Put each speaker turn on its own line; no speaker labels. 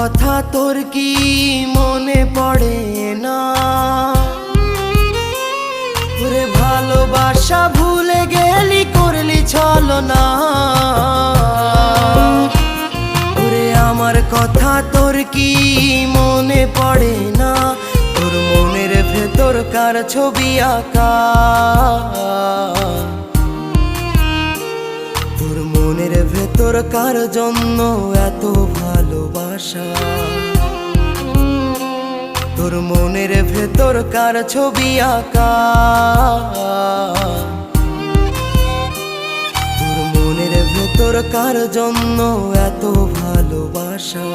কথা তোর কি মনে পড়ে না? ওরে ভালোবাসা ভুলে গেলি, করলি ছলনা। ওরে আমার কথা তোর কি মনে পড়ে না? তোর মনের ভেতর কার ছবি আঁকা? তোর মনের ভেতর কার জন্য এত ভালোবাসা? তোর মনের ভেতর কার ছবি আঁকা? তোর মনের ভেতর কার জন্য এত ভালোবাসা?